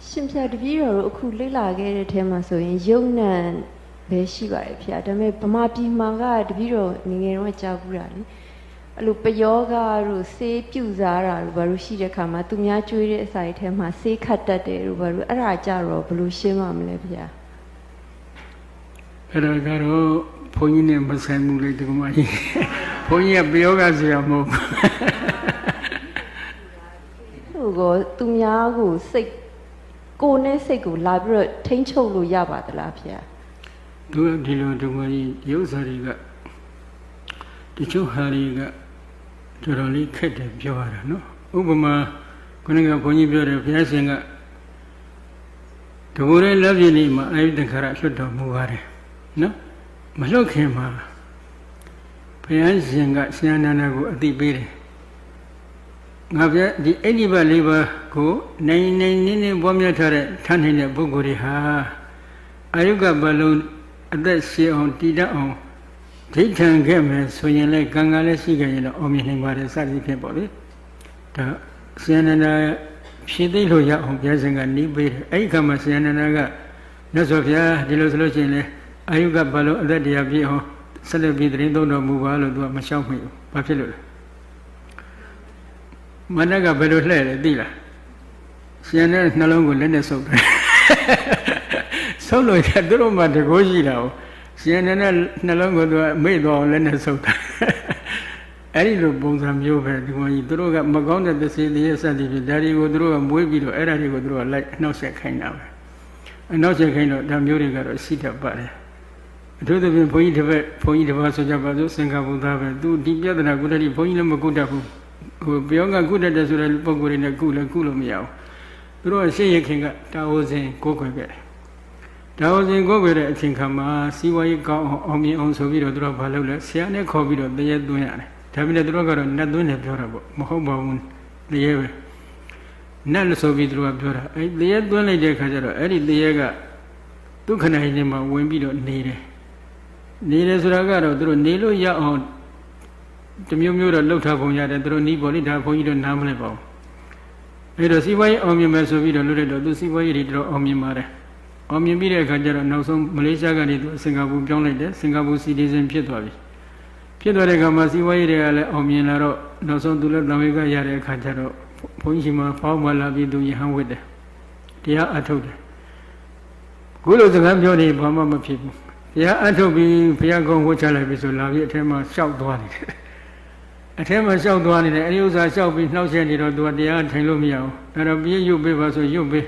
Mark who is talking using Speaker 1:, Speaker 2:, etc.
Speaker 1: ရှင်ဖြာတပည့်တော်တို့အခုလေ့လာခဲ့တဲ့ထဲမှာဆိုရင်ယုံနံပဲရှိပါတယ်ဖေ။ဒါပေမဲ့ဗမာပြည်မှာကတပည့်တော်ငယ်ငယ်တော့ကြားဘူးတာလေအဲ့လိုပယောဂတို့ဆေးပြူစားတာတို့ဘာလို့ရှိတဲ့ခါမှာသူများကျွေးတဲ့အစာတွေထဲမှာဆေးခတ်တတ်တယ်တို့ဘာလို့အဲ့ဒါကြတော့ဘလို့ရှင်းမှာမလဲဖေ။
Speaker 2: အဲ့ဒါကတော့ဘုန်းကြီးနဲ့မဆိုင်ဘူးလေဒီကမကြီးဘုန်းကြီးကပယောဂဆရာမဟုတ်
Speaker 1: ဘူးဟိုကသူများကိုစိတ်ကိုယ်နဲ့စိတ်ကိုလာပြီးတော့ထိန်းချုပ်လို့ရပါသလားဖေ
Speaker 2: ။သူဒီလိုဒီမကြီးရုပ်စာတွေကတချို့ဟာတွေကတော်တော်လေးခက်တယ်ပြောရတာနော်ဥပမာခုနကဘုန်းကြီးပြောတယ်ဘုရားရှင်ကတဘူရဲလက်ပြည့်လေးမှာအာယုတခရလွတ်တော်မူပါတယ်နော်မလွတ်ခင်မှာဘုရားရှင်ကဆရာနန္ဒကိုအသိပေးတယ်ငါပြဒီအိဋ္ဌိပတ်၄ပါးကိုနိုင်နိုင်နင်းနေပွားများထားတဲ့ထမ်းနေတဲ့ပုဂ္ဂိုလ်တွေဟာအာယုကဘလုံးအသက်ရှင်အောင်တည်တတ်အောင်ဒိဋ္ဌံခဲ့မယ်ဆိုရင်လည်းကံကလည်းရှိခဲ့ရင်တော့အောင်မြင်နိုင်ပါတယ်စသည်ဖြင့်ပေါ့လေဒါဆရာနန္ဒဖြည့်သိလို့ရအောင်ဘုရားရှင်ကနေပေးတယ်အဲ့ဒီခါမှာဆရာနန္ဒကမြတ်စွာဘုရားဒီလိုဆိုလို့ရှိရင်လေအာယုကဘလုံးအသက်တရားပြည့်အောင်ဆက်လက်ပြီးတရင်သုံးတော်မူပါလို့သူကမလျှောက်မိဘူးဘာဖြစ်လို့လဲမနက်ကဘယ်လိုလှဲ့လဲသိလားရှင်တဲ့နှလုံးကိုလက်နဲ့ဆုပ်တယ်ဆုပ်လို့ရသူတို့မှတကိုးရှိတာကိုရှင်တဲ့နှလုံးကိုသူကမေ့သွားအောင်လက်နဲ့ဆုပ်တာအဲ့ဒီလိုပုံစံမျိုးပဲဒီကောင်ကြီးသူတို့ကမကောင်းတဲ့သစ္စာတရားစသည်ဖြင့်ဒါတွေကိုသူတို့ကမွေးပြီးတော့အဲ့ဒါတွေကိုသူတို့ကလိုက်အနှောက်ယှက်ခိုင်းတာပဲအနှောက်ယှက်ခိုင်းတော့ဒါမျိုးတွေကတော့ရှိတတ်ပါတယ်အထူးသဖြင့်ဘုန်းကြီးတစ်ပါးဆိုကြပါစို့စင်္ကာပူသားပဲသူဒီပြဿနာကုတ္တိဘုန်းကြီးလည်းမကုတတ်ဘူးဟိုပြောကကုတတ်တယ်ဆိုတဲ့ပုံကိုယ်တွေနဲ့ကုလို့မရဘူးသူတို့ကရှေ့ရခင်ကတာဝဇင်ကိုးကွယ်ခဲ့တယ်တာဝဇင်ကိုးကွယ်တဲ့အချိန်ခါမှာစီဝါရေးကောင်းအောင်မြင်အောင်ဆိုပြီးတော့သူတို့ကဘာလုပ်လဲဆရာနဲ့ခေါ်ပြီးတော့တရေသွင်းရတယ်ဒါပေမဲ့သူတို့ကတော့နတ်သွင်းတယ်ပြောတာပေါ့မဟုတ်ပါဘူးတရေပဲနတ်လို့ဆိုပြီးသူတို့ကပြောတာအဲ့တရေသွင်းလိုက်တဲ့ခါကျတော့အဲ့ဒီတရေကဒုက္ခနာရင်မှာဝင်ပြီးတော့နေတယ်ဆိုတာကတော့သူတို့နေလို့ရအောင်တမျိုးမျိုးတော့လှုပ်ထားပုံရတယ်သူတို့နီးပေါ်လိဒါဘုန်းကြီးတို့နားမလဲပါဘူးအဲ့တော့စီးပွားရေးအောင်မြင်မယ်ဆိုပြီးတော့လုပ်လိုက်တော့သူစီးပွားရေးတွေတော့အောင်မြင်ပါတယ်အောင်မြင်ပြီးတဲ့အခါကျတော့နောက်ဆုံးမလေးရှားကနေသူစင်ကာပူပြောင်းလိုက်တယ်စင်ကာပူစီတီဇန်ဖြစ်သွားပြီဖြစ်သွားတဲ့အခါမှာစီးပွားရေးတွေကလည်းအောင်မြင်လာတော့နောက်ဆုံးသူလည်းတံဝေကရတဲ့အခါကျတော့ဘုန်းကြီးမှာဖောင်းမလာပြီးသူရဟန်းဝတ်တယ်တရားအထုတ်တယ်ခုလိုစကားပြောနေဘာမှမဖြစ်ဘူးတရားအထုတ်ပြီးဘုရားကုံဝတ်ချလိုက်ပြီဆိုလာပြီးအထက်မှာရှောက်သွားနေတယ်အထက်မှာရှောက်သွားနေတယ်အဲဒီဥစ္စာရှောက်ပြီးနှောက်ရှက်နေတော့သူကတရားထိုင်လို့မရဘူးအဲ့တော့ပြည့်ရုပ်ပေးပါဆိုရုပ်ပေး